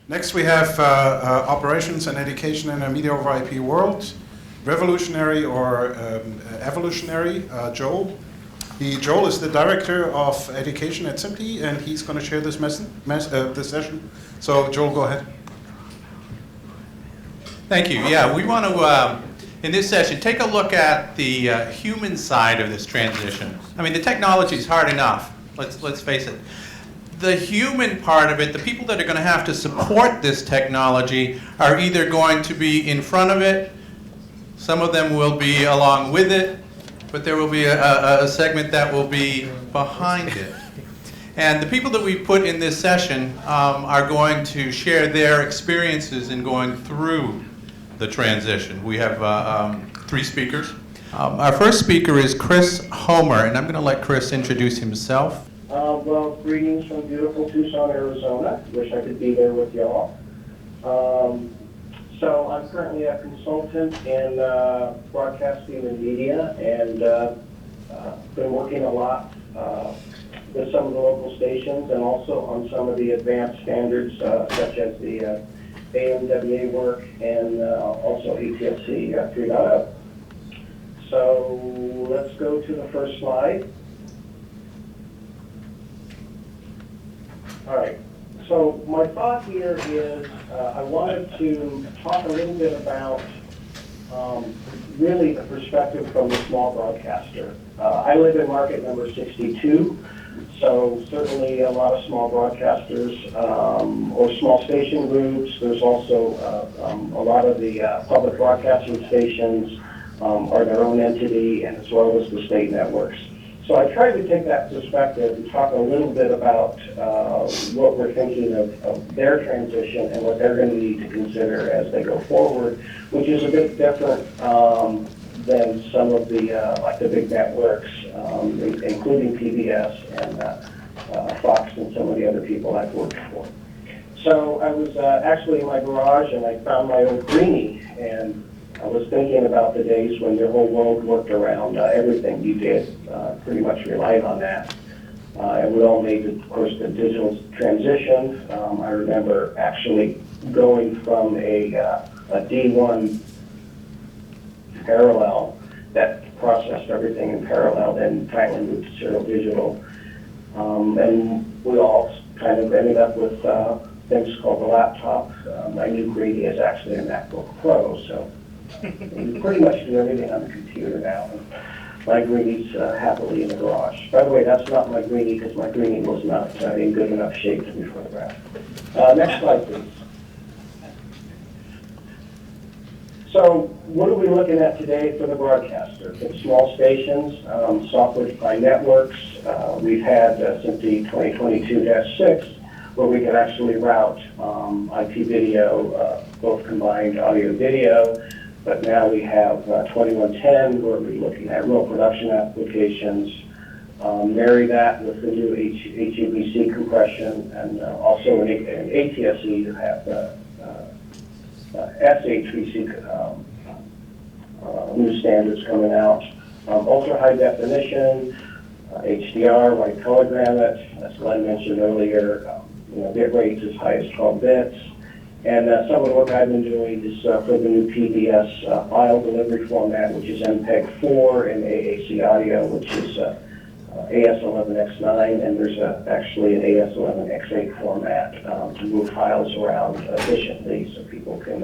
Next we have operations and education in a media over IP world. Revolutionary or evolutionary, Joel. Joel is the director of education at SMPTE, and he's going to share this this session. So Joel, go ahead. Thank you. Yeah, we want to, in this session, take a look at the human side of this transition. I mean, the technology is hard enough. Let's face it. The human part of it, the people that are going to have to support this technology are either going to be in front of it, some of them will be along with it, but there will be a segment that will be behind it. And the people that we put in this session are going to share their experiences in going through the transition. We have 3 speakers. Our first speaker is Chris Homer, and I'm going to let Chris introduce himself. Well, greetings from beautiful Tucson, Arizona. Wish I could be there with y'all. So I'm currently a consultant in broadcasting and media, and been working a lot with some of the local stations and also on some of the advanced standards such as the AMWA work and also ATSC 3.0. So let's go to the first slide. All right, so my thought here is I wanted to talk a little bit about really the perspective from the small broadcaster. I live in market number 62, so certainly a lot of small broadcasters or small station groups. There's also a lot of the public broadcasting stations are their own entity, and as well as the state networks. So I tried to take that perspective and talk a little bit about what we're thinking of their transition and what they're going to need to consider as they go forward, which is a bit different than some of the like the big networks, including PBS and Fox and some of the other people I've worked for. So I was actually in my garage and I found my old greenie, and I was thinking about the days when your whole world worked around everything you did, pretty much relied on that. And we all made, of course, the digital transition. I remember actually going from a D1 parallel that processed everything in parallel, then finally moved to serial digital. And we all kind of ended up with things called the laptop. My new greenie is actually a MacBook Pro, so you pretty much do everything on the computer now. My greenie's happily in the garage. By the way, that's not my greenie because my greenie was not in good enough shape to be photographed. Next slide, please. So what are we looking at today for the broadcaster? For small stations, software-defined networks. We've had SMPTE 2022-6, where we can actually route IP video, both combined audio-video. But now we have 2110, where we're looking at real production applications. Marry that with the new HEVC compression, and also an ATSC to have SHVC new standards coming out. Ultra high definition, HDR, white color gamut, as Glenn mentioned earlier, bit rates as high as 12 bits. And some of the work I've been doing is for the new PBS file delivery format, which is MPEG-4, and AAC audio, which is AS11X9, and there's actually an AS11X8 format to move files around efficiently so people can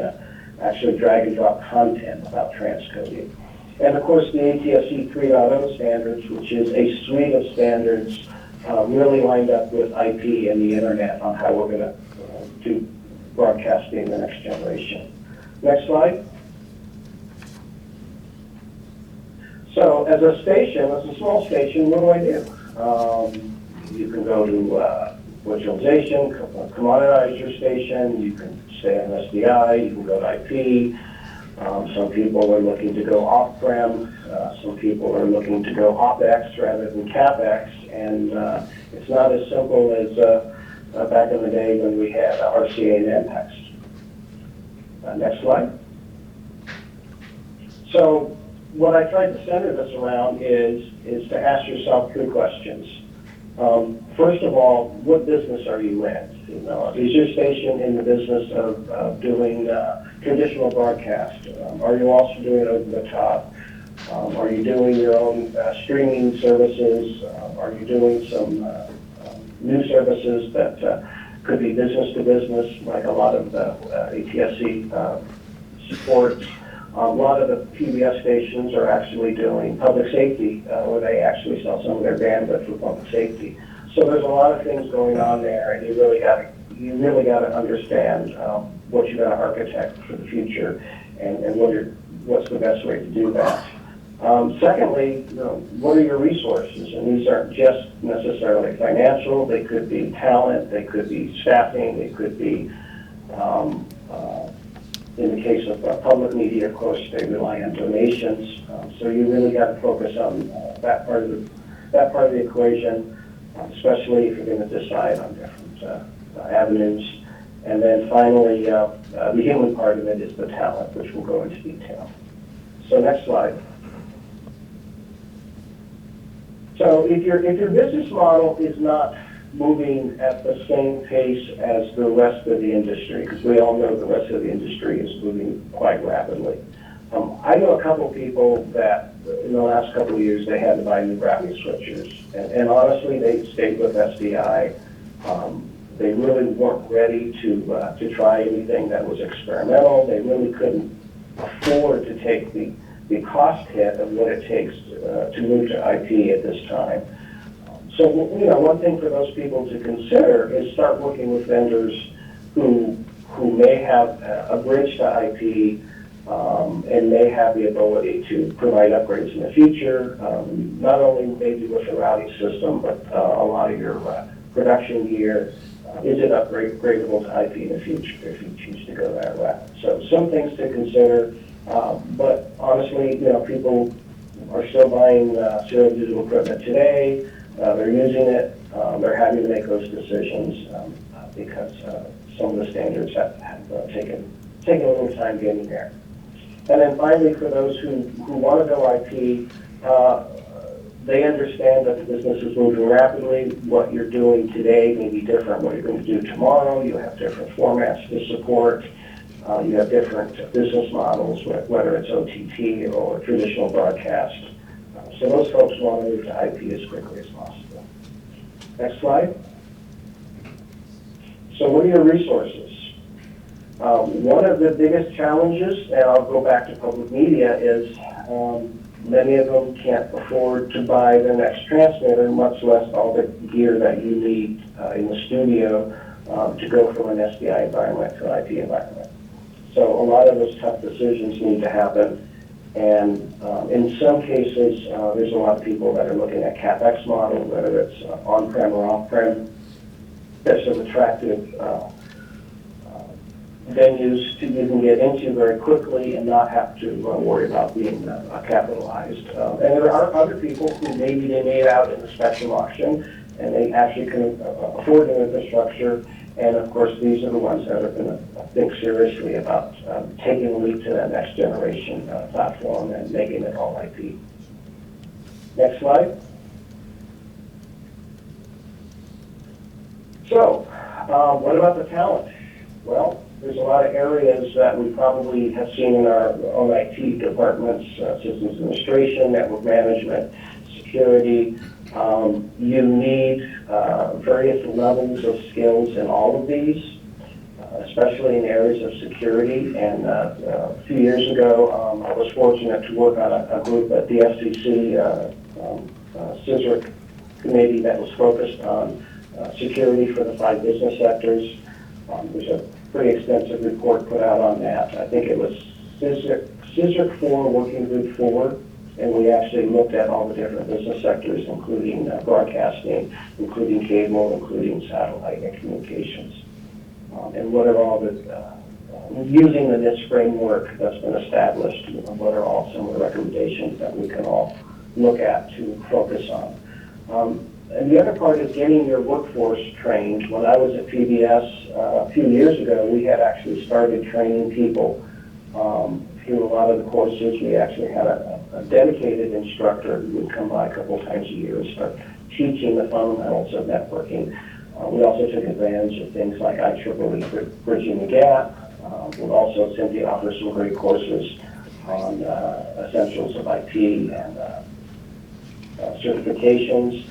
actually drag and drop content without transcoding. And of course the ATSC 3.0 standards, which is a suite of standards really lined up with IP and the internet on how we're going to do broadcasting the next generation. Next slide. So as a station, as a small station, what do I do? You can go to virtualization, commoditize your station, you can stay on SDI, you can go to IP. Some people are looking to go off-prem, some people are looking to go OpEx rather than CapEx, and it's not as simple as back in the day when we had RCA and MPEX. Next slide. So what I tried to center this around is to ask yourself 3 questions. First of all, what business are you in? You know, is your station in the business of doing traditional broadcast? Are you also doing over the top? Are you doing your own streaming services? Are you doing some new services that could be business to business, like a lot of the ATSC supports? A lot of the PBS stations are actually doing public safety, where they actually sell some of their bandwidth for public safety. So there's a lot of things going on there, and you really got to understand what you got to architect for the future, and what's the best way to do that. Secondly, you know, what are your resources? And these aren't just necessarily financial. They could be talent. They could be staffing. They could be in the case of public media, of course, they rely on donations. So you really got to focus on that part of the equation, especially if you're going to decide on different avenues. And then finally, the human part of it is the talent, which we'll go into detail. So next slide. So if your business model is not moving at the same pace as the rest of the industry, because we all know the rest of the industry is moving quite rapidly. I know a couple people that in the last couple of years they had to buy new routing switchers, and honestly they stayed with SDI. They really weren't ready to try anything that was experimental. They really couldn't afford to take the cost hit of what it takes to move to IP at this time. So, you know, one thing for those people to consider is start working with vendors who may have a bridge to IP and may have the ability to provide upgrades in the future, not only maybe with the routing system, but a lot of your production gear. Is it upgradable to IP in the future if you choose to go that route? So some things to consider, but honestly, you know, people are still buying serial digital equipment today. They're using it. They're having to make those decisions because some of the standards have taken a little time getting there. And then finally, for those who want to go IP, they understand that the business is moving rapidly. What you're doing today may be different what you're going to do tomorrow. You have different formats to support. You have different business models, whether it's OTT or traditional broadcast. So those folks want to move to IP as quickly as possible. Next slide. So what are your resources? One of the biggest challenges, and I'll go back to public media, is many of them can't afford to buy the next transmitter, much less all the gear that you need in the studio to go from an SDI environment to an IP environment. So a lot of those tough decisions need to happen. And in some cases, there's a lot of people that are looking at CapEx model, whether it's on-prem or off-prem. There's some attractive venues you can get into very quickly and not have to worry about being capitalized. And there are other people who maybe they made out in the spectrum auction and they actually can afford an infrastructure. And of course, these are the ones that are going to think seriously about taking a leap to that next generation platform and making it all IP. Next slide. So, what about the talent? Well, there's a lot of areas that we probably have seen in our own IT departments, systems administration, network management, security. You need various levels of skills in all of these, especially in areas of security. And a few years ago, I was fortunate to work on a group at the FCC CISRIC committee that was focused on security for the 5 business sectors. There's a pretty extensive report put out on that. I think it was CISRIC 4, Working Group 4. And we actually looked at all the different business sectors, including broadcasting, including cable, including satellite and communications. And what are all the, using the NIST framework that's been established, what are all some of the recommendations that we can all look at to focus on. And the other part is getting your workforce trained. When I was at PBS a few years ago, we had actually started training people through a lot of the courses. We actually had a dedicated instructor who would come by a couple times a year and start teaching the fundamentals of networking. We also took advantage of things like IEEE Bridging the Gap. We also simply offer some great courses on essentials of IP and certifications.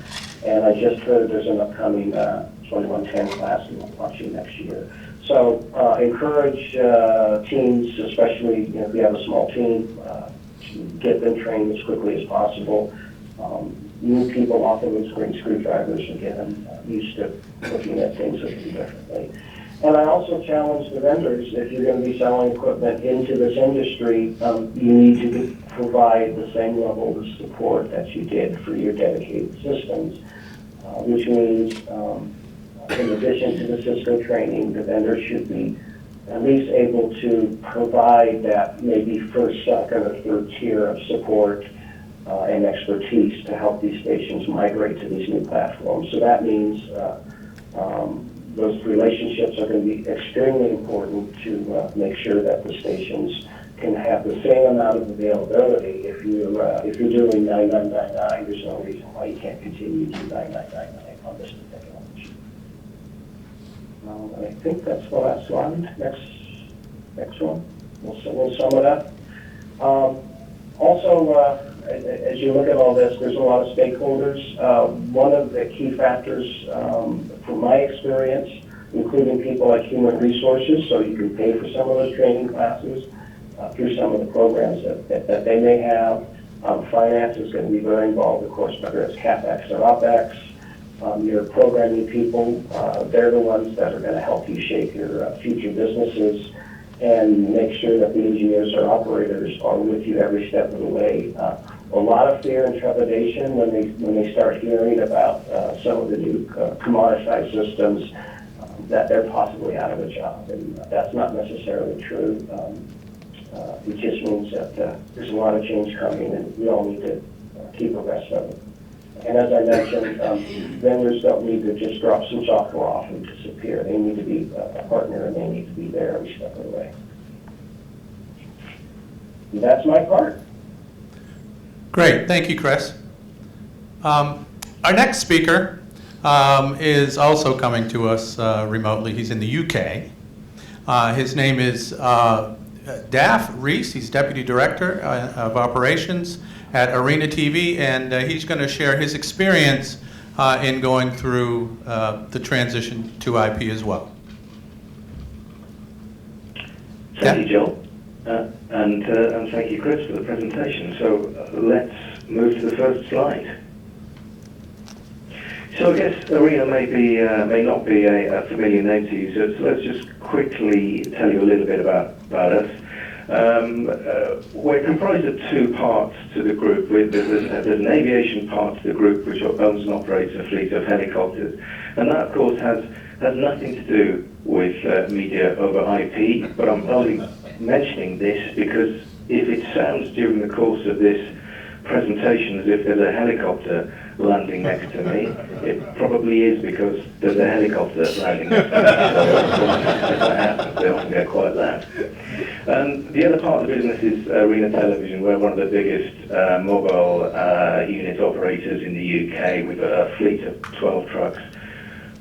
And I just heard there's an upcoming 2110 class we're launching next year. So encourage teams, especially if you have a small team, to get them trained as quickly as possible. Move people off of those green screwdrivers and get them used to looking at things a little differently. And I also challenge the vendors, if you're going to be selling equipment into this industry, you need to provide the same level of support that you did for your dedicated systems, which means in addition to the Cisco training, the vendor should be at least able to provide that maybe first, second, or third tier of support and expertise to help these stations migrate to these new platforms. So that means those relationships are going to be extremely important to make sure that the stations can have the same amount of availability. If you're doing 9999, there's no reason why you can't continue to do 9999 on this particular machine. I think that's the last slide. Next one. We'll sum it up. Also, as you look at all this, there's a lot of stakeholders. One of the key factors, from my experience, including people like human resources, so you can pay for some of those training classes through some of the programs that they may have. Finance is going to be very involved, of course, whether it's CapEx or OpEx. Your programming people, they're the ones that are going to help you shape your future businesses and make sure that the engineers or operators are with you every step of the way. A lot of fear and trepidation when they start hearing about some of the new commoditized systems that they're possibly out of a job, and that's not necessarily true. It just means that there's a lot of change coming, and we all need to keep abreast of it. And as I mentioned, vendors don't need to just drop some software off and disappear. They need to be a partner, and they need to be there every step of the way. And that's my part. Great, thank you, Chris. Our next speaker is also coming to us remotely. He's in the UK. His name is Dafydd Rees. He's Deputy Director of Operations at Arena TV, and he's going to share his experience in going through the transition to IP as well. Thank you, Joel, and thank you, Chris, for the presentation. So let's move to the first slide. So I guess Arena may not be a familiar name to you, so let's just quickly tell you a little bit about us. We're comprised of two parts to the group. There's an aviation part to the group which owns and operates a fleet of helicopters, and that of course has nothing to do with media over IP, but I'm only mentioning this because if it sounds during the course of this presentation as if there's a helicopter landing next to me, it probably is because there's a helicopter landing next to me. So if that happens, they often get quite loud. The other part of the business is Arena Television. We're one of the biggest mobile unit operators in the UK with a fleet of 12 trucks,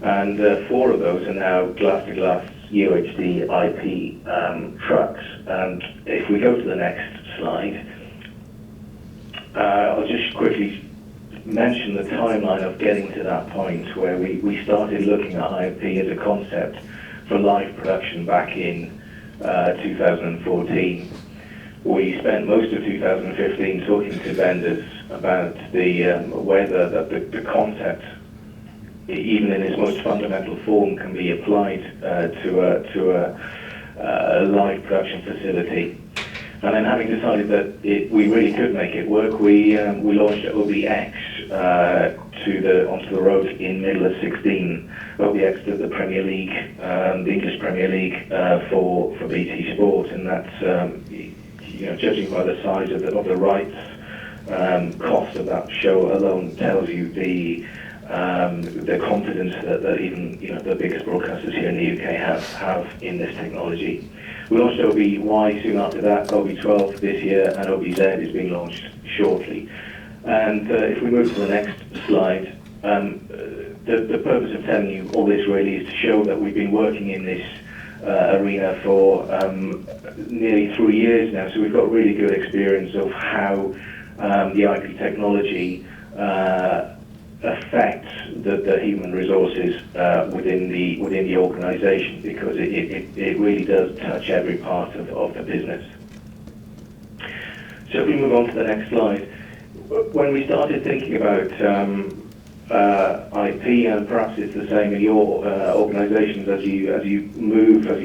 and 4 of those are now glass-to-glass UHD IP trucks. And if we go to the next slide, I'll just quickly mention the timeline of getting to that point where we started looking at IP as a concept for live production back in 2014. We spent most of 2015 talking to vendors about whether the concept, even in its most fundamental form, can be applied to a live production facility. And then, having decided that we really could make it work, we launched OBX onto the road in middle of 16. OBX to the Premier League, the English Premier League for BT Sport, and that's judging by the size of the rights cost of that show alone tells you the the confidence that even the biggest broadcasters here in the UK have in this technology. We launched OBY soon after that, OB12 this year, and OBZ is being launched shortly. And if we move to the next slide, the purpose of telling you all this really is to show that we've been working in this arena for nearly 3 years now, so we've got really good experience of how the IP technology affects the human resources within the organisation, because it really does touch every part of the business. So if we move on to the next slide, when we started thinking about IP, and perhaps it's the same in your organisations as you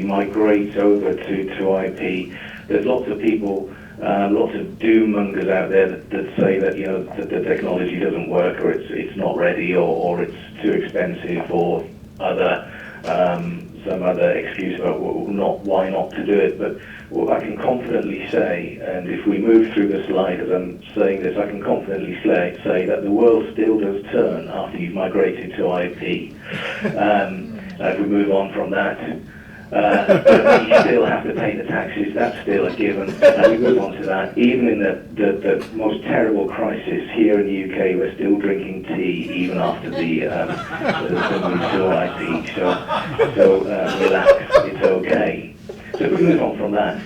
migrate over to IP, there's lots of people, lots of doom-mongers out there that say that that the technology doesn't work, or it's not ready, or it's too expensive, or some other excuse about why not to do it. But what I can confidently say, and if we move through the slide as I'm saying this, I can confidently say that the world still does turn after you've migrated to IP. If we move on from that, you still have to pay the taxes, that's still a given. And we move on to that. Even in the most terrible crisis here in the UK, we're still drinking tea even after the move to IP. So relax, it's okay. So if we move on from that.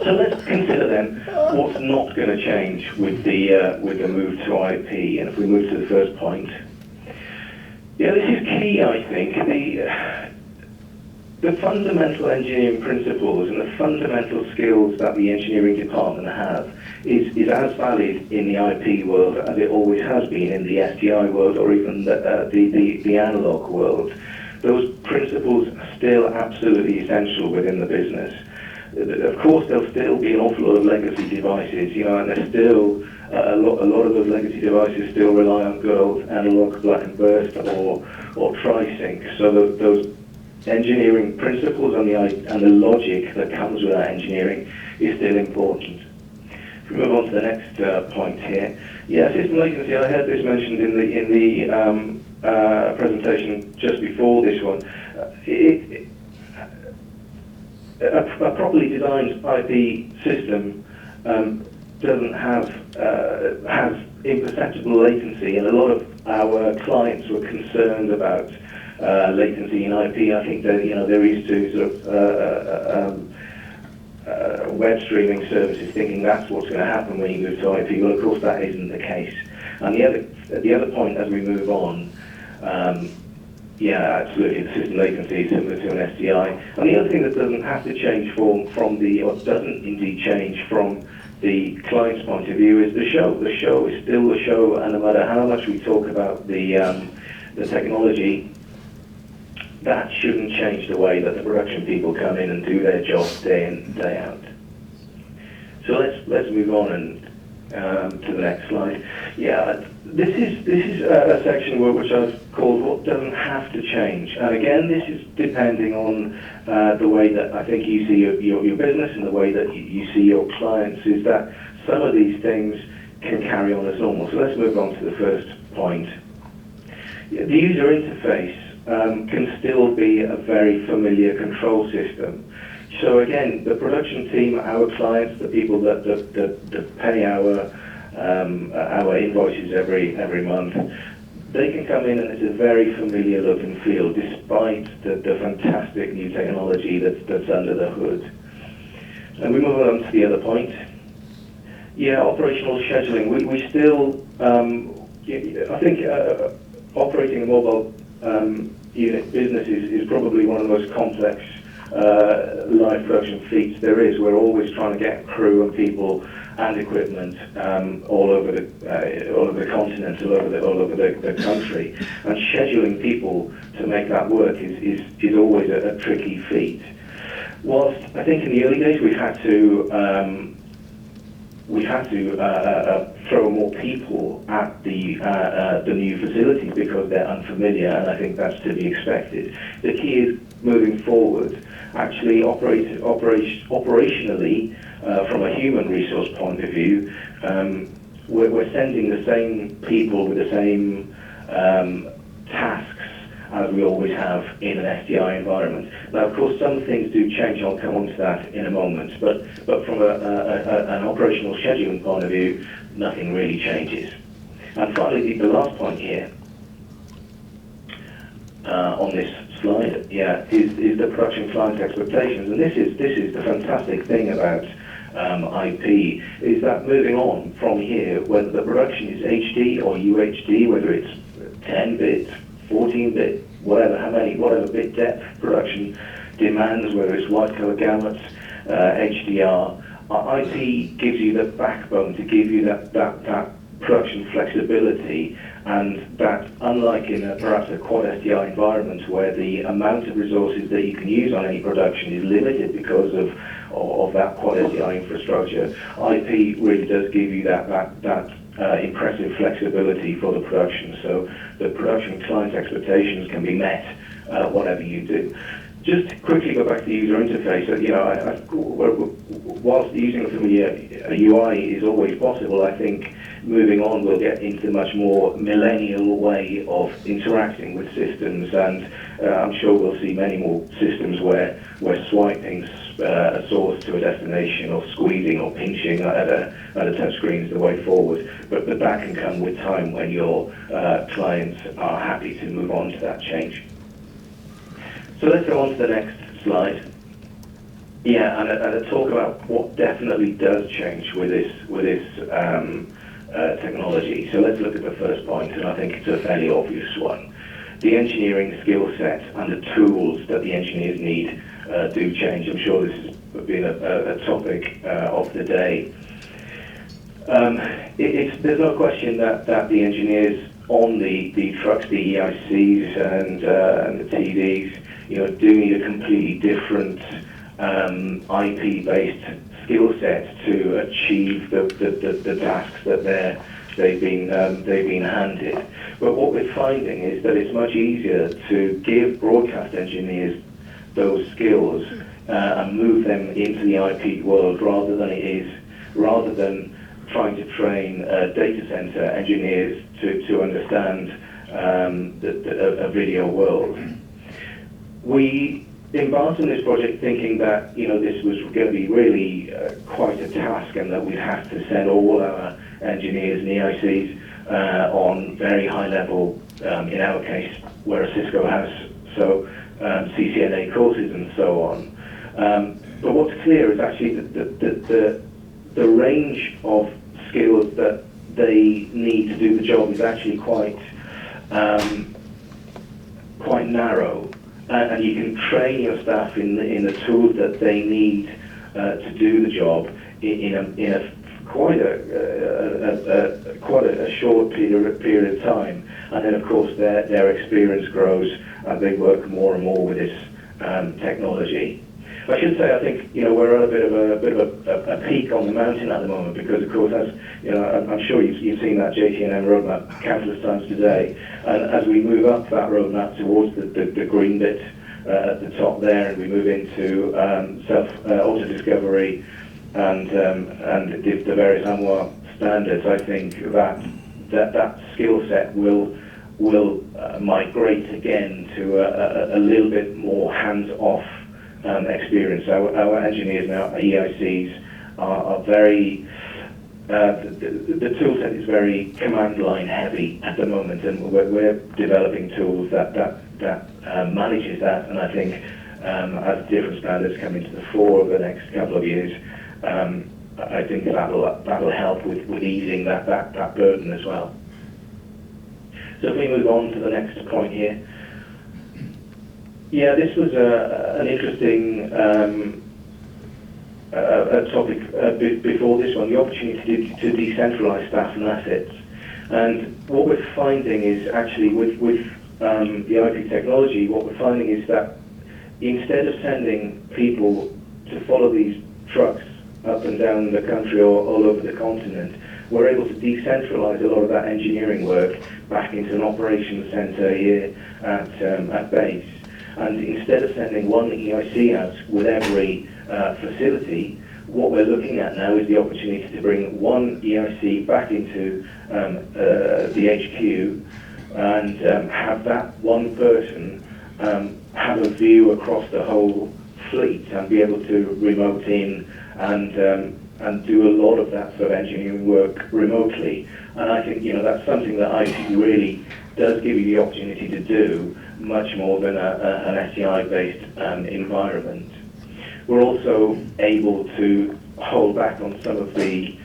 So let's consider then what's not going to change with the move to IP. And if we move to the first point, this is key, I think. The fundamental engineering principles and the fundamental skills that the engineering department have is as valid in the IP world as it always has been in the SDI world, or even the analog world. Those principles are still absolutely essential within the business. Of course, there'll still be an awful lot of legacy devices, and there's still a lot of those legacy devices still rely on good old analog black and burst or tri-sync. So those engineering principles and the logic that comes with that engineering is still important. If we move on to the next point here, system latency. I heard this mentioned in the presentation just before this one. A properly designed IP system doesn't has imperceptible latency, and a lot of our clients were concerned about latency in IP. I think that they're used to sort of web streaming services, thinking that's what's going to happen when you move to IP. Well, of course, that isn't the case. And the other point as we move on, absolutely, the system latency is similar to an SDI. And the other thing that doesn't have to change or doesn't indeed change from the client's point of view is the show. The show is still the show, and no matter how much we talk about the technology, that shouldn't change the way that the production people come in and do their job day in, day out. So let's move on and to the next slide. This is a section which I've called "What Doesn't Have to Change," and again, this is depending on the way that I think you see your business and the way that you see your clients. Is that some of these things can carry on as normal. So let's move on to the first point. The user interface can still be a very familiar control system. So again, the production team, our clients, the people that pay our invoices every month, they can come in and it's a very familiar look and feel, despite the fantastic new technology that's under the hood. And we move on to the other point. Operational scheduling. We still, I think, operating a mobile unit business is probably one of the most complex live production feats there is. We're always trying to get crew and people and equipment all over the continent, all over the country, and scheduling people to make that work is always a tricky feat. Whilst I think in the early days we had to throw more people at the new facilities because they're unfamiliar, and I think that's to be expected. The key is moving forward, actually operationally, from a human resource point of view, we're sending the same people with the same tasks as we always have in an SDI environment. Now, of course, some things do change. I'll come on to that in a moment. But from an operational scheduling point of view, nothing really changes. And finally, the last point here on this slide, is the production client expectations. And this is the fantastic thing about IP, is that moving on from here, whether the production is HD or UHD, whether it's 10-bit, 14-bit, whatever bit depth production demands, whether it's white color gamuts, HDR, IP gives you the backbone to give you that production flexibility, and that, unlike in perhaps a quad SDI environment where the amount of resources that you can use on any production is limited because of that quad SDI infrastructure, IP really does give you that impressive flexibility for the production. So the production client expectations can be met whatever you do. Just to quickly go back to the user interface, whilst using a familiar UI is always possible, I think moving on we'll get into much more millennial way of interacting with systems, and I'm sure we'll see many more systems where swiping a source to a destination, or squeezing or pinching at a touch screen is the way forward. But that can come with time when your clients are happy to move on to that change. So let's go on to the next slide. Yeah, and a talk about what definitely does change with this technology. So let's look at the first point, and I think it's a fairly obvious one. The engineering skill set and the tools that the engineers need do change. I'm sure this has been a topic of the day. There's no question that the engineers on the trucks, the EICs and the TDs, do need a completely different IP-based skill set to achieve the tasks that they've been handed. But what we're finding is that it's much easier to give broadcast engineers those skills and move them into the IP world rather than trying to train data center engineers to understand a video world. We embarked on this project thinking that this was going to be really quite a task, and that we'd have to send all our engineers and EICs on very high level, in our case, where a Cisco has, so CCNA courses and so on. But what's clear is actually that the range of skills that they need to do the job is actually quite narrow. And you can train your staff in the tools that they need to do the job in quite a short period of time, and then of course their experience grows as they work more and more with this technology. I should say, I think we're at a bit of a peak on the mountain at the moment, because of course, as I'm sure you've seen that JTNM roadmap countless times today, and as we move up that roadmap towards the green bit at the top there, and we move into auto discovery and the various ANWR standards, I think that skill set will migrate again to a little bit more hands-off experience. Our engineers now, EICs, are very, the tool set is very command line heavy at the moment, and we're developing tools that manages that, and I think as different standards come into the fore over the next couple of years, I think that'll help with easing that burden as well. So if we move on to the next point here. Yeah, this was an interesting topic before this one, the opportunity to decentralize staff and assets. And what we're finding is actually with the IP technology, what we're finding is that instead of sending people to follow these trucks up and down the country or all over the continent, we're able to decentralize a lot of that engineering work back into an operations center here at base. And instead of sending one EIC out with every facility, what we're looking at now is the opportunity to bring one EIC back into the HQ and have that one person have a view across the whole fleet and be able to remote in and do a lot of that sort of engineering work remotely. And I think, that's something that IT really does give you the opportunity to do much more than an SCI-based environment. We're also able to hold back on some of the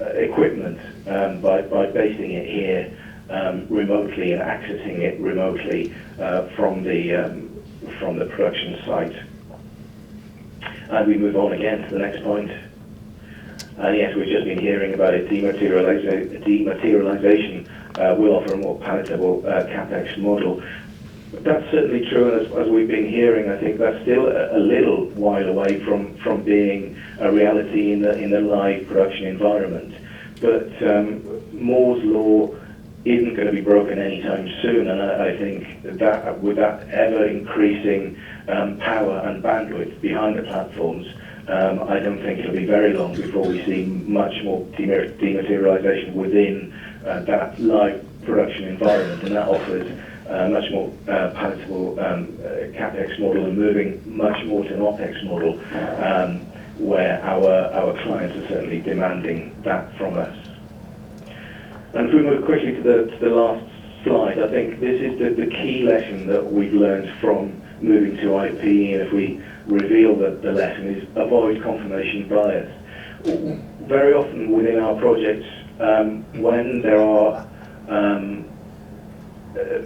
equipment by basing it here remotely and accessing it remotely from the production site. And we move on again to the next point. And yes, we've just been hearing about it. Dematerialization will offer a more palatable CapEx model. But that's certainly true, and as we've been hearing, I think that's still a little while away from being a reality in the live production environment. But Moore's law isn't going to be broken anytime soon, and I think that with that ever increasing power and bandwidth behind the platforms, I don't think it'll be very long before we see much more dematerialization within that live production environment, and that offers a much more palatable CapEx model and moving much more to an OpEx model, where our clients are certainly demanding that from us. And if we move quickly to the last slide, I think this is the key lesson that we've learned from moving to IP, and if we reveal the lesson, is avoid confirmation bias. Very often within our projects, when there are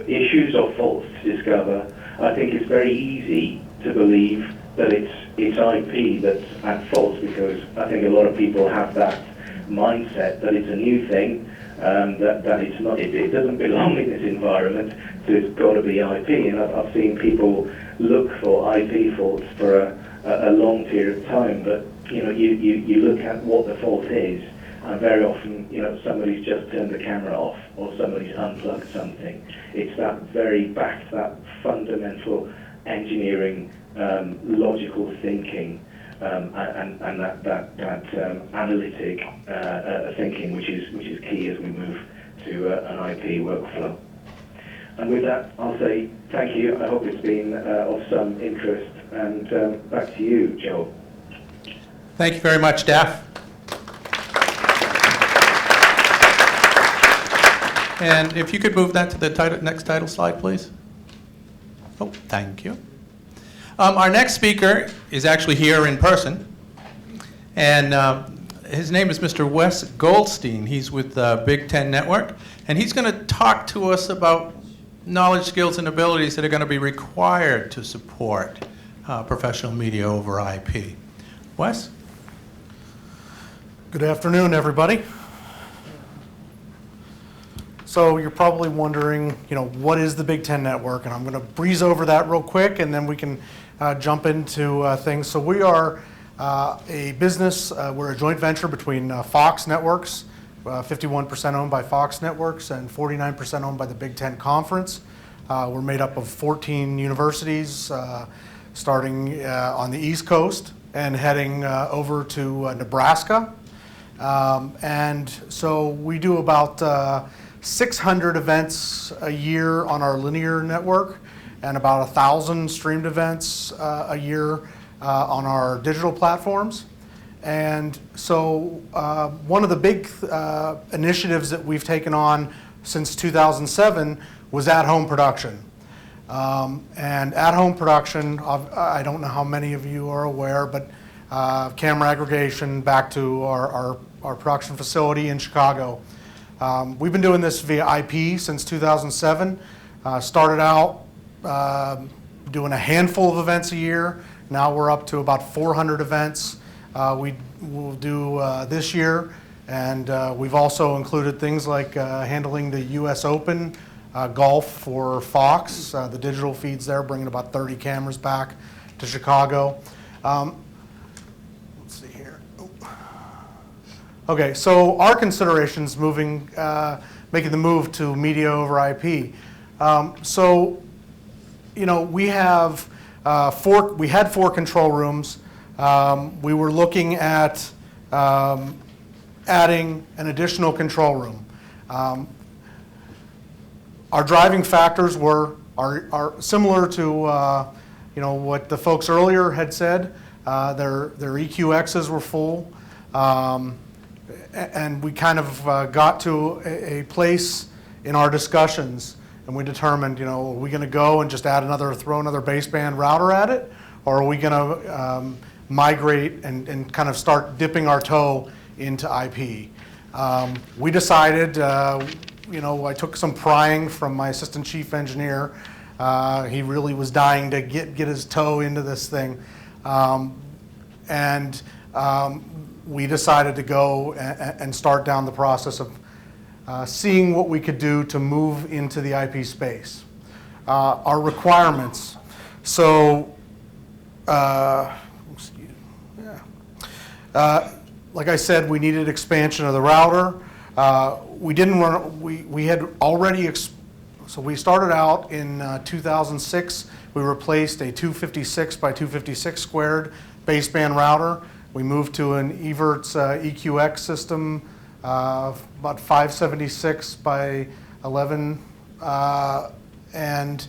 issues or faults to discover, I think it's very easy to believe that it's IP that's at fault, because I think a lot of people have that mindset that it's a new thing, that it's not, it doesn't belong in this environment, so it's got to be IP. And I've seen people look for IP faults for a long period of time, but you look at what the fault is, and very often, somebody's just turned the camera off or somebody's unplugged something. It's that very back to that fundamental engineering, logical thinking, and that analytic thinking, which is key as we move to an IP workflow. And with that, I'll say thank you. I hope it's been of some interest, and back to you, Joe. Thank you very much, Daph. And if you could move that to the next title slide, please. Oh, thank you. Our next speaker is actually here in person, and his name is Mr. Wes Goldstein. He's with Big Ten Network, and he's going to talk to us about knowledge, skills, and abilities that are going to be required to support professional media over IP. Wes? Good afternoon, everybody. So you're probably wondering, what is the Big Ten Network? And I'm going to breeze over that real quick, and then we can jump into things. So we are a business. We're a joint venture between Fox Networks, 51% owned by Fox Networks, and 49% owned by the Big Ten Conference. We're made up of 14 universities, starting on the East Coast and heading over to Nebraska. And so we do about 600 events a year on our linear network, and about 1,000 streamed events a year on our digital platforms. And so one of the big initiatives that we've taken on since 2007 was at-home production. And at-home production, I don't know how many of you are aware, but camera aggregation back to our production facility in Chicago. We've been doing this via IP since 2007. Started out doing a handful of events a year. Now we're up to about 400 events we will do this year. And we've also included things like handling the US Open, golf for Fox, the digital feeds there, bringing about 30 cameras back to Chicago. Let's see here. Okay, so our considerations making the move to media over IP. We have we had 4 control rooms. We were looking at adding an additional control room. Our driving factors are similar to what the folks earlier had said. Their EQXs were full, and we kind of got to a place in our discussions, and we determined, are we going to go and just throw another baseband router at it, or are we going to migrate and kind of start dipping our toe into IP? We decided. I took some prying from my assistant chief engineer. He really was dying to get his toe into this thing. We decided to go and start down the process of seeing what we could do to move into the IP space. Our requirements. So, like I said, we needed expansion of the router. We didn't run. We had already. So we started out in 2006. We replaced a 256 by 256 squared baseband router. We moved to an Evertz EQX system, about 576 by 11, and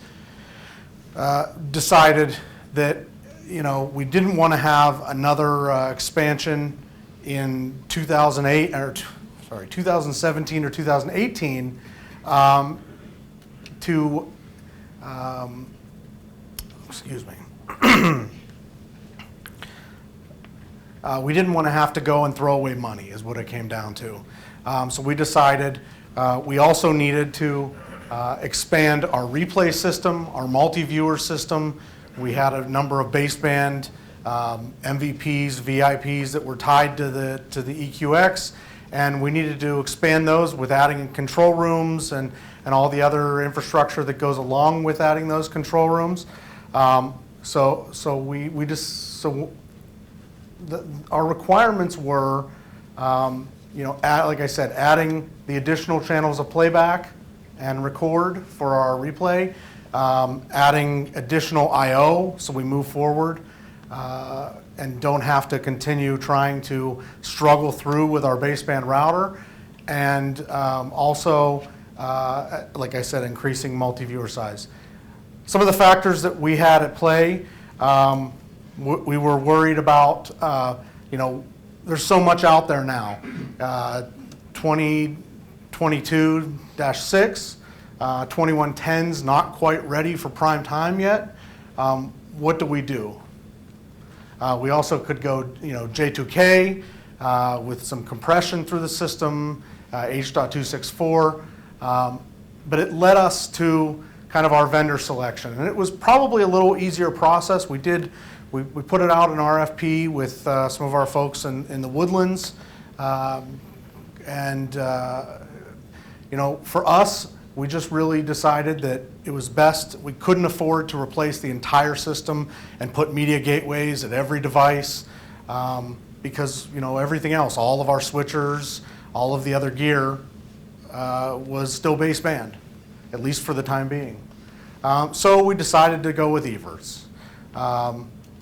decided that we didn't want to have another expansion in 2017 or 2018 excuse me. We didn't want to have to go and throw away money is what it came down to. So we decided we also needed to expand our replay system, our multi-viewer system. We had a number of baseband MVPs, VIPs that were tied to the EQX, and we needed to expand those with adding control rooms and all the other infrastructure that goes along with adding those control rooms. Our requirements were, like I said, adding the additional channels of playback and record for our replay, adding additional I/O so we move forward and don't have to continue trying to struggle through with our baseband router, and also, like I said, increasing multi-viewer size. Some of the factors that we had at play, we were worried about, there's so much out there now. 2022-6, 2110's not quite ready for prime time yet. What do? We also could go, J2K with some compression through the system, H.264, but it led us to kind of our vendor selection, and it was probably a little easier process. We put it out in RFP with some of our folks in the Woodlands, for us, we just really decided that it was best. We couldn't afford to replace the entire system and put media gateways at every device because everything else, all of our switchers, all of the other gear was still baseband, at least for the time being. So we decided to go with Evertz.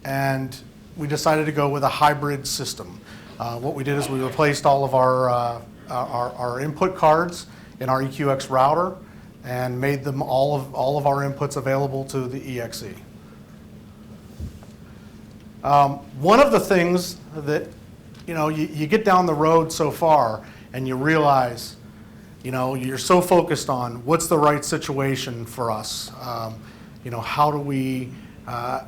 And we decided to go with a hybrid system. What we did is we replaced all of our input cards in our EQX router and made them all of our inputs available to the EXE. One of the things that you get down the road so far and you realize you're so focused on what's the right situation for us. How do we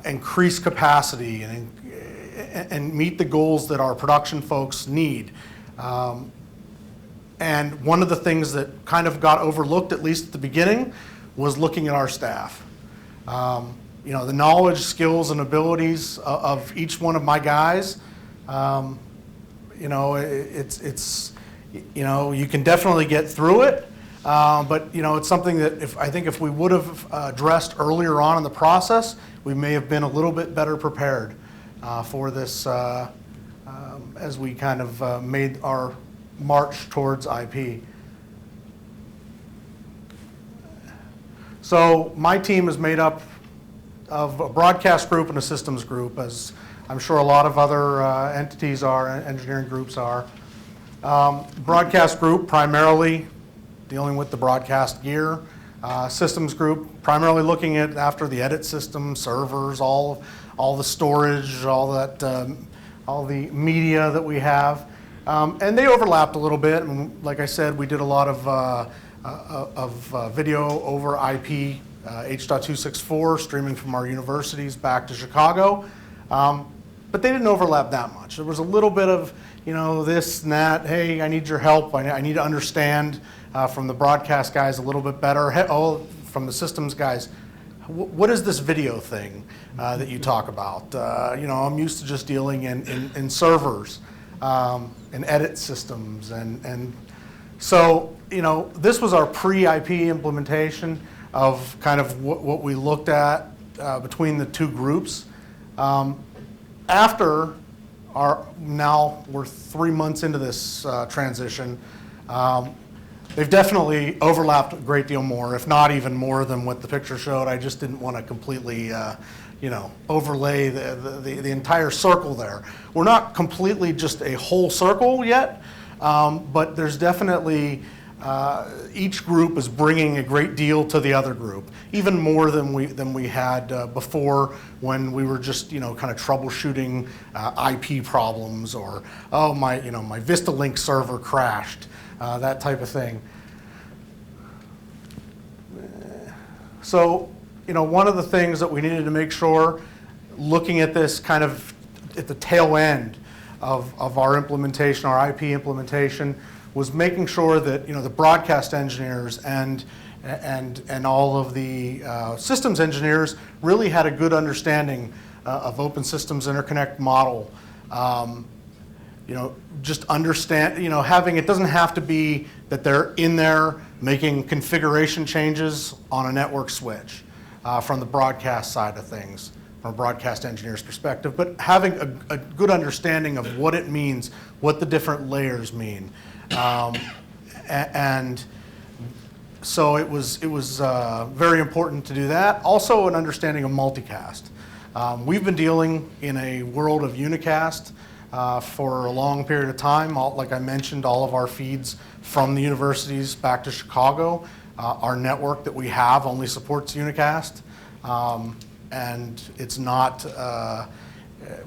increase capacity and meet the goals that our production folks need. And one of the things that kind of got overlooked, at least at the beginning, was looking at our staff. The knowledge, skills, and abilities of each one of my guys, it's you can definitely get through it, but it's something that if we would have addressed earlier on in the process, we may have been a little bit better prepared for this as we kind of made our march towards IP. So my team is made up of a broadcast group and a systems group, as I'm sure a lot of other entities are, engineering groups are. Broadcast group primarily dealing with the broadcast gear. Systems group, primarily looking at after the edit system, servers, all the storage, all the media that we have. And they overlapped a little bit. And like I said, we did a lot of video over IP, H.264, streaming from our universities back to Chicago. But they didn't overlap that much. There was a little bit of, this and that. Hey, I need your help. I need to understand from the broadcast guys a little bit better. From the systems guys, what is this video thing that you talk about? I'm used to just dealing in servers and edit systems. And so, this was our pre-IP implementation of kind of what we looked at between the two groups. After now we're 3 months into this transition, they've definitely overlapped a great deal more, if not even more than what the picture showed. I just didn't want to completely, overlay the entire circle there. We're not completely just a whole circle yet, but there's definitely, each group is bringing a great deal to the other group, even more than we had before, when we were just kind of troubleshooting IP problems, or my VistaLink server crashed, that type of thing. So one of the things that we needed to make sure, looking at this kind of at the tail end of our implementation, our IP implementation, was making sure that the broadcast engineers and all of the systems engineers really had a good understanding of open systems interconnect model. Just understand, having, it doesn't have to be that they're in there making configuration changes on a network switch from the broadcast side of things, from a broadcast engineer's perspective, but having a good understanding of what it means, what the different layers mean. And so it was very important to do that. Also, an understanding of multicast. We've been dealing in a world of unicast for a long period of time. Like I mentioned, all of our feeds from the universities back to Chicago, our network that we have only supports unicast, and it's not.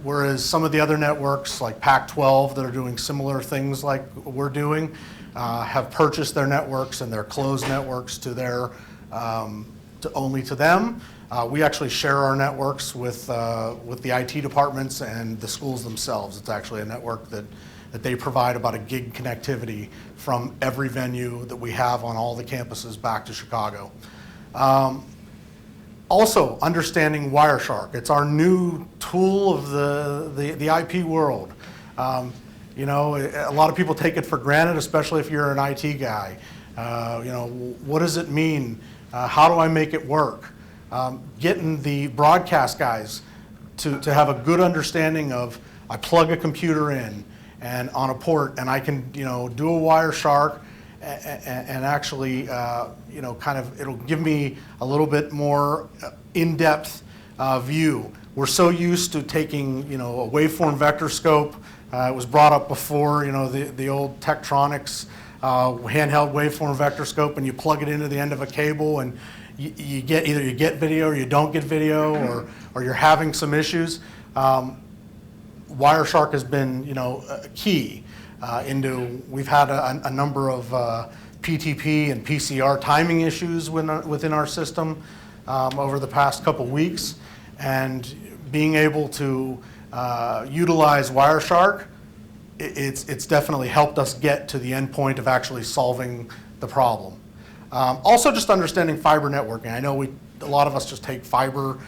Whereas some of the other networks, like Pac-12, that are doing similar things like we're doing, have purchased their networks and their closed networks to their only to them. We actually share our networks with the IT departments and the schools themselves. It's actually a network that they provide about a gig connectivity from every venue that we have on all the campuses back to Chicago. Also, understanding Wireshark. It's our new tool of the IP world. A lot of people take it for granted, especially if you're an IT guy. What does it mean? How do I make it work? Getting the broadcast guys to have a good understanding of, I plug a computer in and on a port, and I can do a Wireshark, and actually kind of, it'll give me a little bit more in-depth view. We're so used to taking a waveform vector scope. It was brought up before, the old Tektronix handheld waveform vector scope, and you plug it into the end of a cable, and you get either you get video or you don't get video, or you're having some issues. Wireshark has been key into. We've had a number of PTP and PCR timing issues within our system over the past couple weeks, and being able to utilize Wireshark, it's definitely helped us get to the end point of actually solving the problem. Also, just understanding fiber networking. I know a lot of us just take fiber,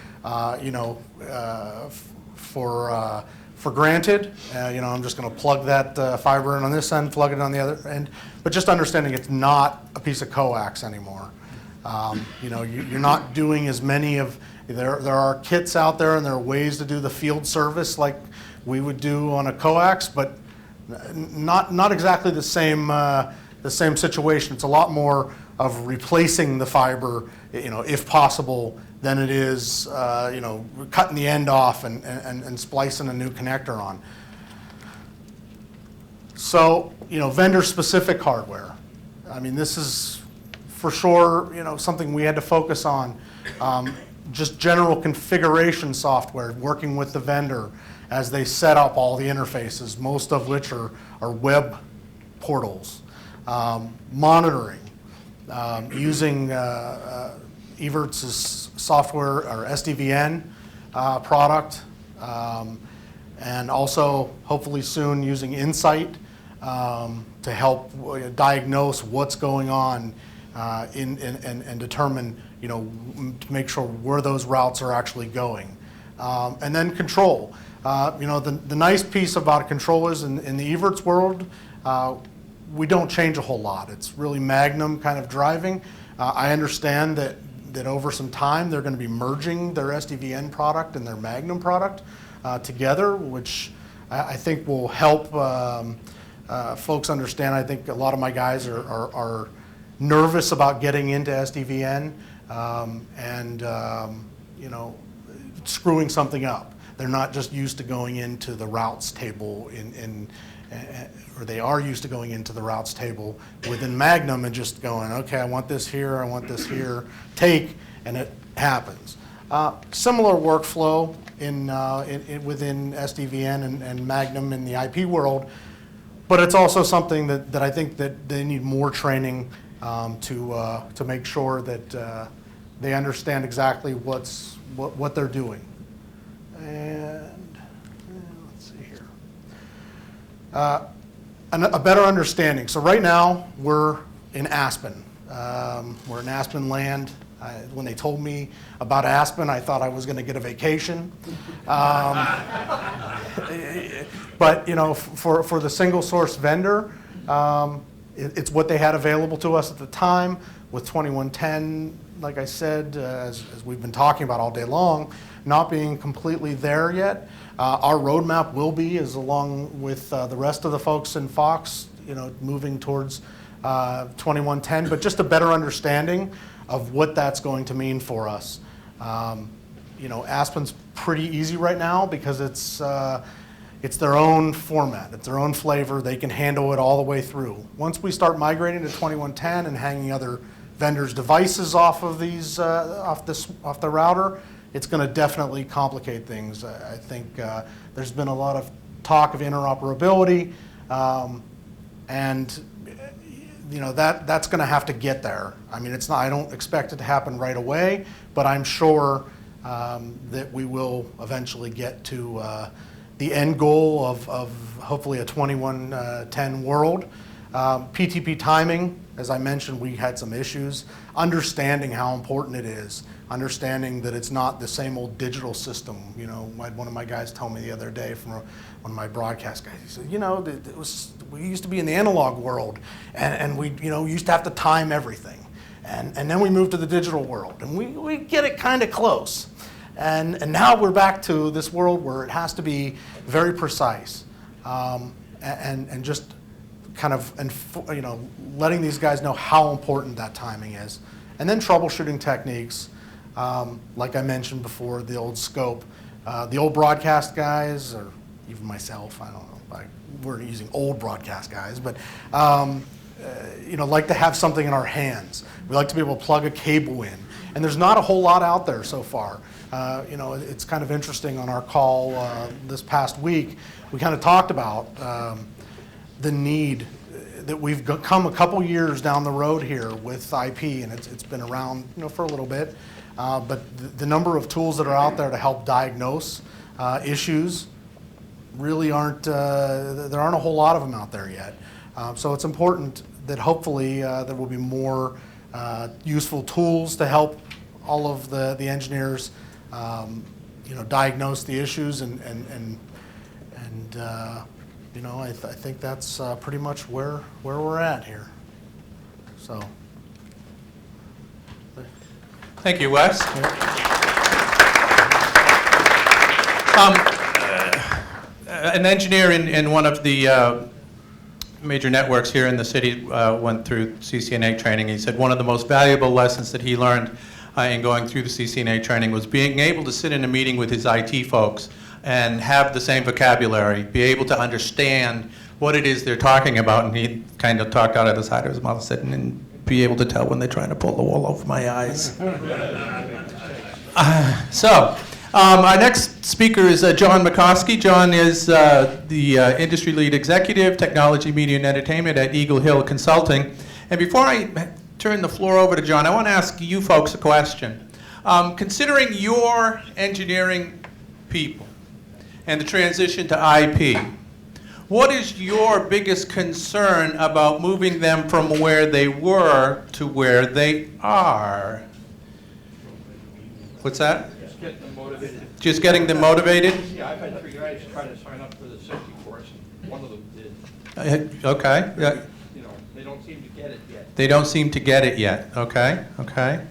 for granted. I'm just going to plug that fiber in on this end, plug it on the other end. But just understanding it's not a piece of coax anymore. You're not doing as many of. There are kits out there, and there are ways to do the field service like we would do on a coax, but not exactly the same situation. It's a lot more of replacing the fiber, if possible, than it is, cutting the end off and splicing a new connector on. So, vendor-specific hardware. I mean, this is for sure, something we had to focus on. Just general configuration software, working with the vendor as they set up all the interfaces, most of which are web portals. Monitoring, using Evertz's software or SDVN product, and also hopefully soon using Insight to help diagnose what's going on and determine, to make sure where those routes are actually going. And then control. The nice piece about control is in the Evertz world, we don't change a whole lot. It's really Magnum kind of driving. I understand that over some time they're going to be merging their SDVN product and their Magnum product together, which I think will help folks understand. I think a lot of my guys are nervous about getting into SDVN and screwing something up. They're not just used to going into the routes table or they are used to going into the routes table within Magnum and just going, okay, I want this here, I want this here, and it happens. Similar workflow within SDVN and Magnum in the IP world, but it's also something that I think that they need more training to make sure that they understand exactly what they're doing. And let's see here. A better understanding. So right now we're in Aspen. We're in Aspen land. When they told me about Aspen, I thought I was going to get a vacation. But for the single source vendor, it's what they had available to us at the time. With 2110, like I said, as we've been talking about all day long, not being completely there yet. Our roadmap will be, as along with the rest of the folks in Fox, moving towards 2110, but just a better understanding of what that's going to mean for us. Aspen's pretty easy right now because it's their own format, it's their own flavor. They can handle it all the way through. Once we start migrating to 2110 and hanging other vendors' devices off of these off the router, it's going to definitely complicate things. I think there's been a lot of talk of interoperability, and that's going to have to get there. I mean, I don't expect it to happen right away, but I'm sure that we will eventually get to the end goal of hopefully a 2110 world. PTP timing, as I mentioned, we had some issues. Understanding how important it is, understanding that it's not the same old digital system. One of my guys told me the other day from one of my broadcast guys, he said, we used to be in the analog world, and we used to have to time everything. And then we moved to the digital world, and we get it kind of close. And now we're back to this world where it has to be very precise, and just kind of letting these guys know how important that timing is. And then troubleshooting techniques, like I mentioned before, the old scope. The old broadcast guys, or even myself, I don't know, we're using old broadcast guys, but like to have something in our hands. We like to be able to plug a cable in. And there's not a whole lot out there so far. It's kind of interesting on our call this past week, we kind of talked about the need that we've come a couple years down the road here with IP, and it's been around for a little bit, but the number of tools that are out there to help diagnose issues really aren't, there aren't a whole lot of them out there yet. So it's important that hopefully there will be more useful tools to help all of the engineers diagnose the issues and I think that's pretty much where we're at here. So. Thank you, Wes. An engineer in one of the major networks here in the city went through CCNA training. He said one of the most valuable lessons that he learned in going through the CCNA training was being able to sit in a meeting with his IT folks and have the same vocabulary, be able to understand what it is they're talking about. And he kind of talked out of the side of his mouth and said, and be able to tell when they're trying to pull the wool over my eyes. Our next speaker is John McCoskey. John is the industry lead executive, technology, media, and entertainment at Eagle Hill Consulting. And before I turn the floor over to John, I want to ask you folks a question. Considering your engineering people and the transition to IP, what is your biggest concern about moving them from where they were to where they are? What's that? Just getting them motivated. Just getting them motivated? Yeah, I've had 3 guys try to sign up for the safety course, and one of them did. Okay. Yeah. You know, they don't seem to get it yet. They don't seem to get it yet. Okay. Okay.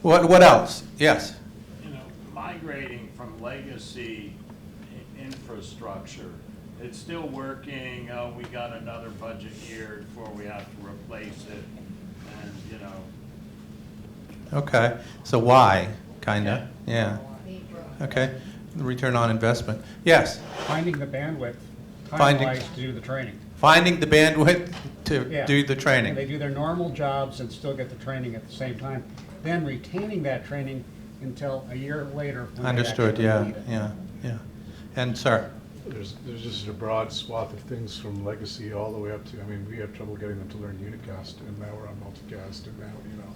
What else? Yes. You know, migrating from legacy infrastructure, it's still working. We got another budget year before we have to replace it, and you know. Okay. So why? Kinda. Yeah. Okay. Return on investment. Yes. Finding the bandwidth, Finding- time-wise, to do the training. Finding the bandwidth to Yeah. do the And training. they do their normal jobs and still get the training at the same time. Then retaining that training until a year later. when they Understood. actually Yeah. need it. Yeah. Yeah. And sir. There's just a broad swath of things from legacy all the way up to, I mean, we have trouble getting them to learn unicast, and now we're on multicast, and now, you know,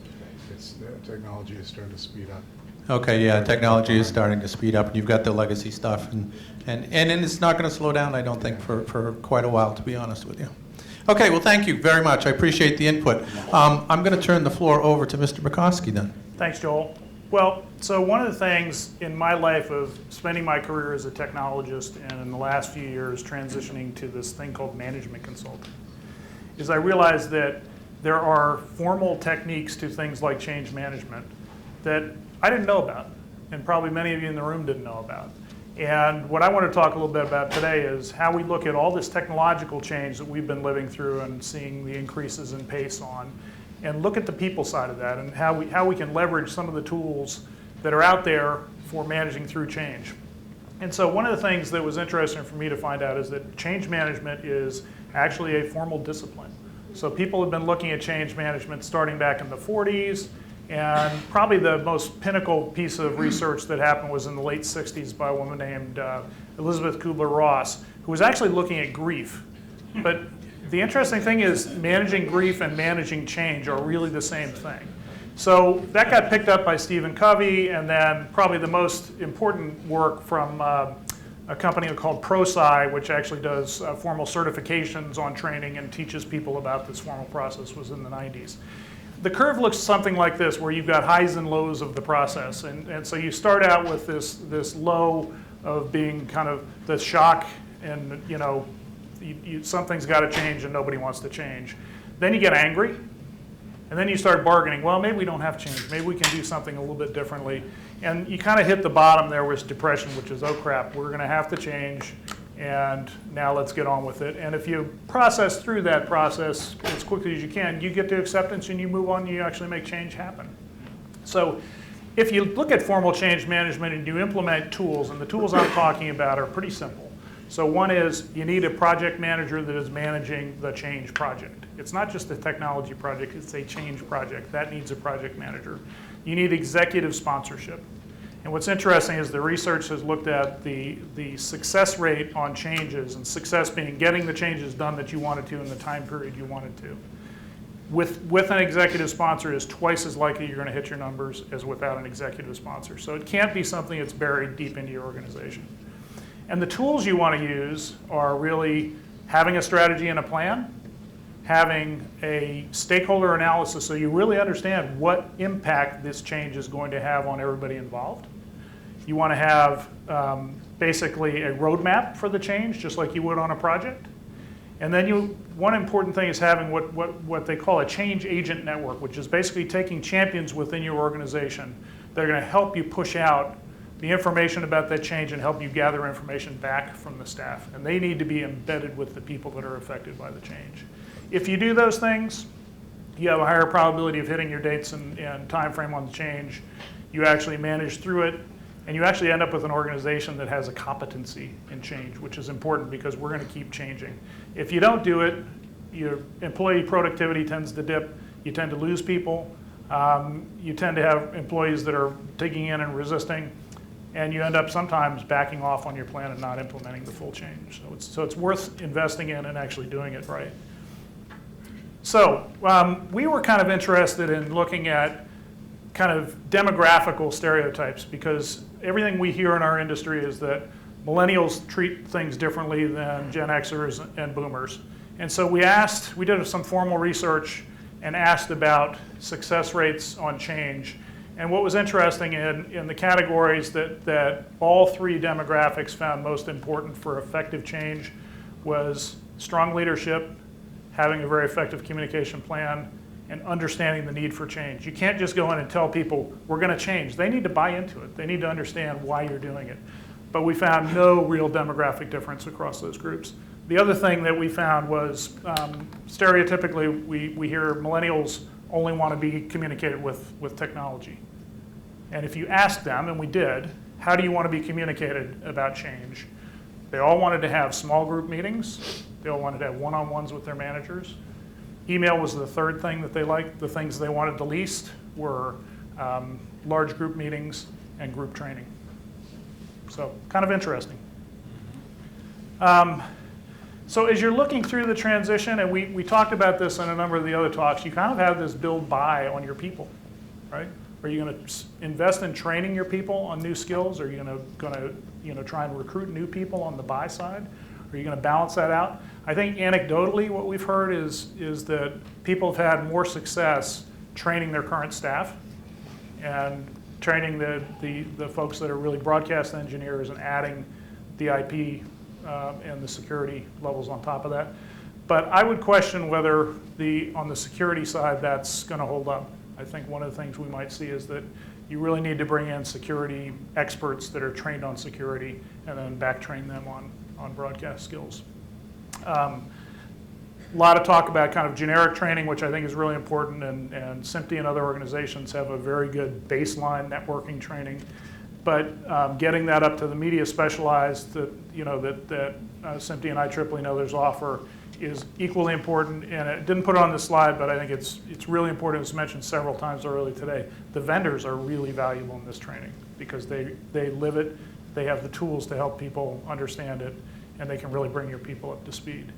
it's, the technology is starting to speed up. Okay, yeah, technology is starting to speed up, and you've got the legacy stuff, and it's not going to slow down, I don't think, for quite a while, to be honest with you. Okay, well, thank you very much. I appreciate the input. I'm going to turn the floor over to Mr. McCoskey then. Thanks, Joel. Well, so one of the things in my life of spending my career as a technologist and in the last few years transitioning to this thing called management consulting is I realized that there are formal techniques to things like change management that I didn't know about, and probably many of you in the room didn't know about. And what I want to talk a little bit about today is how we look at all this technological change that we've been living through and seeing the increases in pace on, and look at the people side of that and how we can leverage some of the tools that are out there for managing through change. And so one of the things that was interesting for me to find out is that change management is actually a formal discipline. So people have been looking at change management starting back in the 40s, and probably the most pinnacle piece of research that happened was in the late 60s by a woman named Elizabeth Kubler-Ross, who was actually looking at grief. But the interesting thing is managing grief and managing change are really the same thing. So that got picked up by Stephen Covey, and then probably the most important work from a company called ProSci, which actually does formal certifications on training and teaches people about this formal process, was in the 90s. The curve looks something like this, where you've got highs and lows of the process. And so you start out with this low of being kind of the shock and, you know, something's got to change and nobody wants to change. Then you get angry, and then you start bargaining. Well, maybe we don't have change. Maybe we can do something a little bit differently. And you kind of hit the bottom there with depression, which is, oh crap, we're going to have to change, and now let's get on with it. And if you process through that process as quickly as you can, you get to acceptance and you move on and you actually make change happen. So if you look at formal change management and you implement tools, and the tools I'm talking about are pretty simple. So one is you need a project manager that is managing the change project. It's not just a technology project, it's a change project. That needs a project manager. You need executive sponsorship. And what's interesting is the research has looked at the success rate on changes, and success being getting the changes done that you wanted to in the time period you wanted to. With an executive sponsor is twice as likely you're going to hit your numbers as without an executive sponsor. So it can't be something that's buried deep into your organization. And the tools you want to use are really having a strategy and a plan, having a stakeholder analysis so you really understand what impact this change is going to have on everybody involved. You want to have basically a roadmap for the change, just like you would on a project. And then one important thing is having what they call a change agent network, which is basically taking champions within your organization that are going to help you push out the information about that change and help you gather information back from the staff. And they need to be embedded with the people that are affected by the change. If you do those things, you have a higher probability of hitting your dates and time frame on the change. You actually manage through it, and you actually end up with an organization that has a competency in change, which is important because we're going to keep changing. If you don't do it, your employee productivity tends to dip, you tend to lose people. You tend to have employees that are digging in and resisting, and you end up sometimes backing off on your plan and not implementing the full change. So it's worth investing in and actually doing it right. So we were kind of interested in looking at kind of demographical stereotypes, because everything we hear in our industry is that millennials treat things differently than Gen Xers and boomers. And so we did some formal research and asked about success rates on change. And what was interesting in the categories that all three demographics found most important for effective change was strong leadership, having a very effective communication plan, and understanding the need for change. You can't just go in and tell people, we're going to change. They need to buy into it. They need to understand why you're doing it. But we found no real demographic difference across those groups. The other thing that we found was, stereotypically, we hear millennials only want to be communicated with technology. And if you ask them, and we did, how do you want to be communicated about change? They all wanted to have small group meetings. They all wanted to have one-on-ones with their managers. Email was the third thing that they liked. The things they wanted the least were large group meetings and group training. So kind of interesting. So as you're looking through the transition, and we talked about this in a number of the other talks, you kind of have this build buy on your people, right? Are you going to invest in training your people on new skills? Are you going to try and recruit new people on the buy side? Are you going to balance that out? I think anecdotally what we've heard is that people have had more success training their current staff and training the folks that are really broadcast engineers and adding the IP and the security levels on top of that. But I would question whether on the security side that's going to hold up. I think one of the things we might see is that you really need to bring in security experts that are trained on security and then back train them on broadcast skills. A lot of talk about kind of generic training, which I think is really important, and SMPTE and other organizations have a very good baseline networking training. But getting that up to the media specialized that SMPTE and IEEE and others offer is equally important. And it didn't put it on the slide, but I think it's really important. It's mentioned several times earlier today. The vendors are really valuable in this training because they live it, they have the tools to help people understand it, and they can really bring your people up to speed.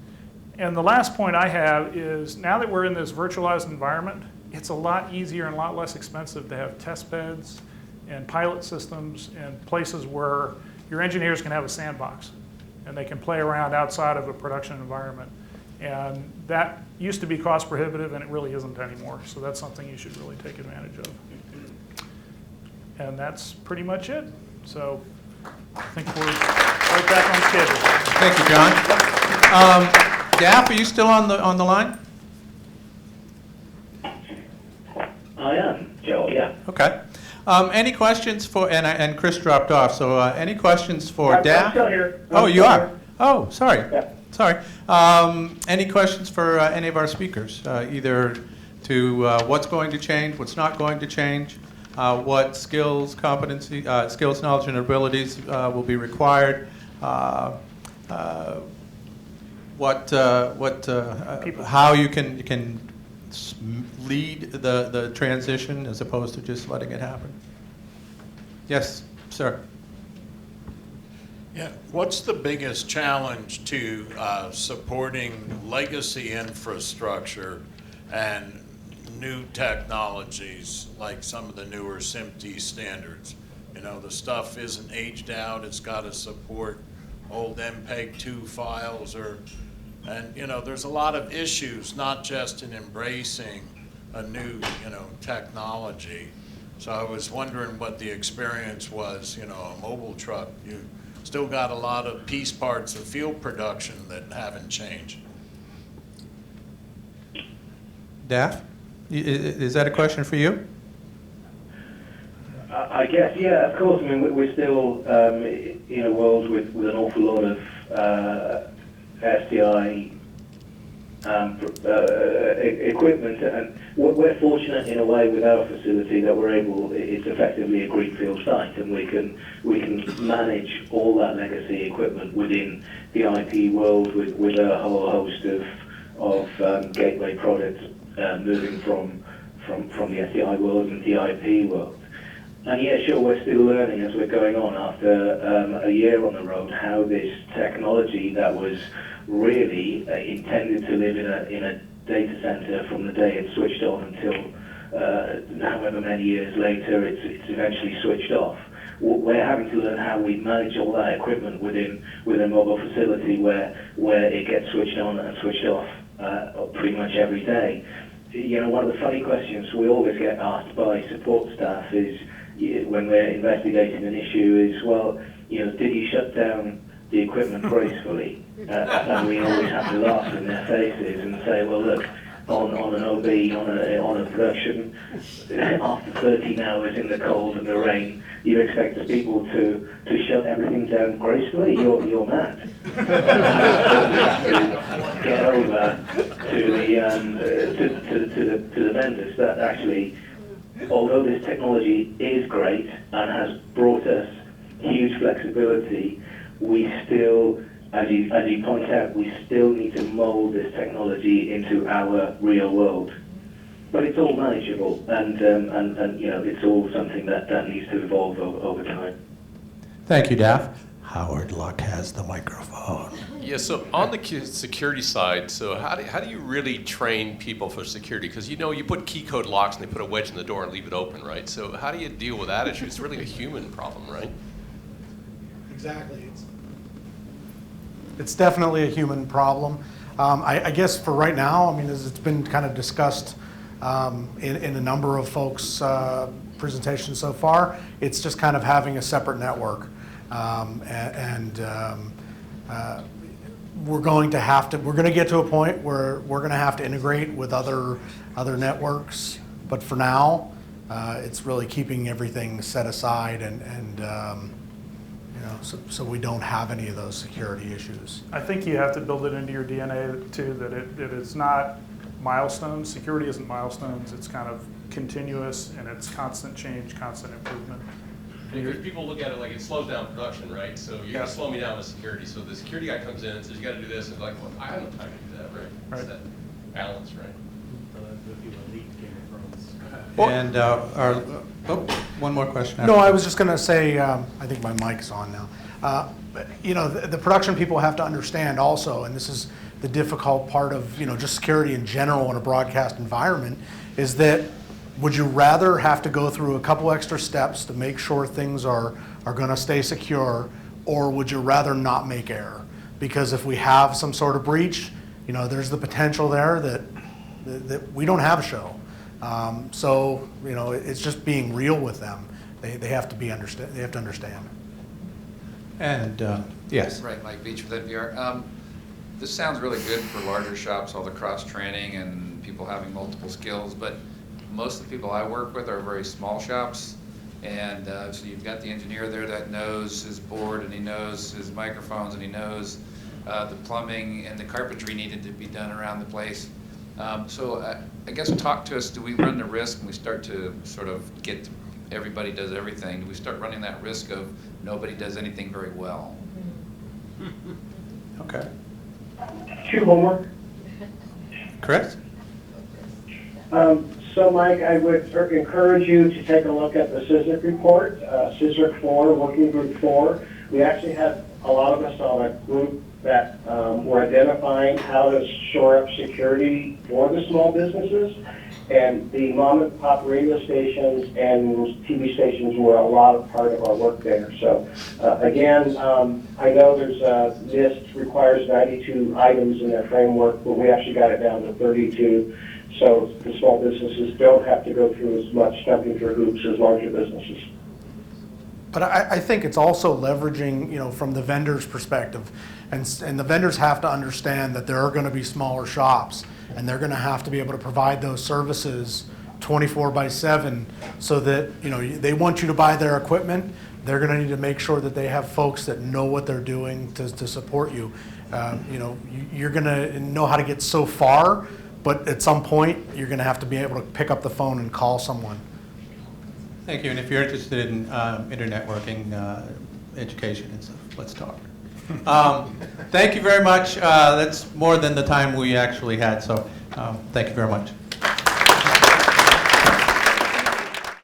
And the last point I have is, now that we're in this virtualized environment, it's a lot easier and a lot less expensive to have test beds and pilot systems and places where your engineers can have a sandbox and they can play around outside of a production environment. And that used to be cost prohibitive, and it really isn't anymore. So that's something you should really take advantage of. And that's pretty much it. So I think we're right back on schedule. Thank you, John. Daf, are you still on the line? I am, Joe, yeah. Okay. Any questions for, and Chris dropped off, so any questions for Daf? I'm still here. Oh, you are? Oh, sorry. Yeah. Sorry. Any questions for any of our speakers, either to what's going to change, what's not going to change, what skills, competency, skills, knowledge, and abilities will be required, how you can lead the transition as opposed to just letting it happen. Yes, sir. Yeah, what's the biggest challenge to supporting legacy infrastructure and new technologies like some of the newer SMPTE standards? You know, the stuff isn't aged out, it's got to support old MPEG-2 files, and you know, there's a lot of issues, not just in embracing a new, technology. So I was wondering what the experience was, a mobile truck. You still got a lot of piece parts of field production that haven't changed. Daf, is that a question for you? I guess, yeah, of course. I mean, we're still in a world with an awful lot of SDI equipment, and we're fortunate in a way with our facility that it's effectively a greenfield site, and we can manage all that legacy equipment within the IP world with a whole host of gateway products moving from the SDI world and the IP world. And yeah, sure, we're still learning as we're going on after a year on the road how this technology that was really intended to live in a data center from the day it switched on until however many years later it's eventually switched off. We're having to learn how we manage all that equipment within a mobile facility where it gets switched on and switched off pretty much every day. You know, one of the funny questions we always get asked by support staff is, when we're investigating an issue, is, well, you know, did you shut down the equipment gracefully? And we always have to laugh in their faces and say, well, look, on an OB, on a production, after 13 hours in the cold and the rain, you expect the people to shut everything down gracefully? You're mad. Get over to the vendors that actually, although this technology is great and has brought us huge flexibility, we still, as you point out, we still need to mold this technology into our real world. But it's all manageable, and you know, it's all something that needs to evolve over time. Thank you, Daph. Howard Luck has the microphone. Yeah, so on the security side, so how do you really train people for security? Because you know, you put key code locks and they put a wedge in the door and leave it open, right? So how do you deal with that issue? It's really a human problem, right? Exactly. It's definitely a human problem. I guess for right now, I mean, as it's been kind of discussed in a number of folks' presentations so far, it's just kind of having a separate network. We're going to get to a point where we're going to have to integrate with other networks. But for now, it's really keeping everything set aside and you know, so we don't have any of those security issues. I think you have to build it into your DNA too, that it is not milestones. Security isn't milestones. It's kind of continuous, and it's constant change, constant improvement. Because people look at it like it slows down production, right? So you're going to slow me down with security. So the security guy comes in and says, you got to do this. And like, well, I have no time to do that, right? It's that balance, right? And one more question. No, I was just going to say, I think my mic's on now. You know, the production people have to understand also, and this is the difficult part of, you know, just security in general in a broadcast environment, is that would you rather have to go through a couple extra steps to make sure things are going to stay secure, or would you rather not make error? Because if we have some sort of breach, you know, there's the potential there that we don't have a show. So, you know, it's just being real with them. They have to be understand. They have to understand. And yes. Right, Mike Beach with NPR. This sounds really good for larger shops, all the cross training and people having multiple skills, but most of the people I work with are very small shops, and so you've got the engineer there that knows his board and he knows his microphones and he knows the plumbing and the carpentry needed to be done around the place. So I guess talk to us, do we run the risk when we start to sort of get everybody does everything, do we start running that risk of nobody does anything very well? Okay. Shoot, homework. Correct? So, Mike, I would encourage you to take a look at the CISRC report, CISRC 4, Working Group 4. We actually had a lot of us on a group that were identifying how to shore up security for the small businesses. And the mom and pop radio stations and TV stations were a lot of part of our work there. So again, I know there's a list requires 92 items in their framework, but we actually got it down to 32. So the small businesses don't have to go through as much jumping through hoops as larger businesses. But I think it's also leveraging, you know, from the vendor's perspective, and the vendors have to understand that there are going to be smaller shops, and they're going to have to be able to provide those services 24/7, so that, you know, they want you to buy their equipment. They're going to need to make sure that they have folks that know what they're doing to support you. You know, you're going to know how to get so far, but at some point you're going to have to be able to pick up the phone and call someone. Thank you. And if you're interested in internet working, education and stuff, let's talk. Thank you very much. That's more than the time we actually had, so thank you very much.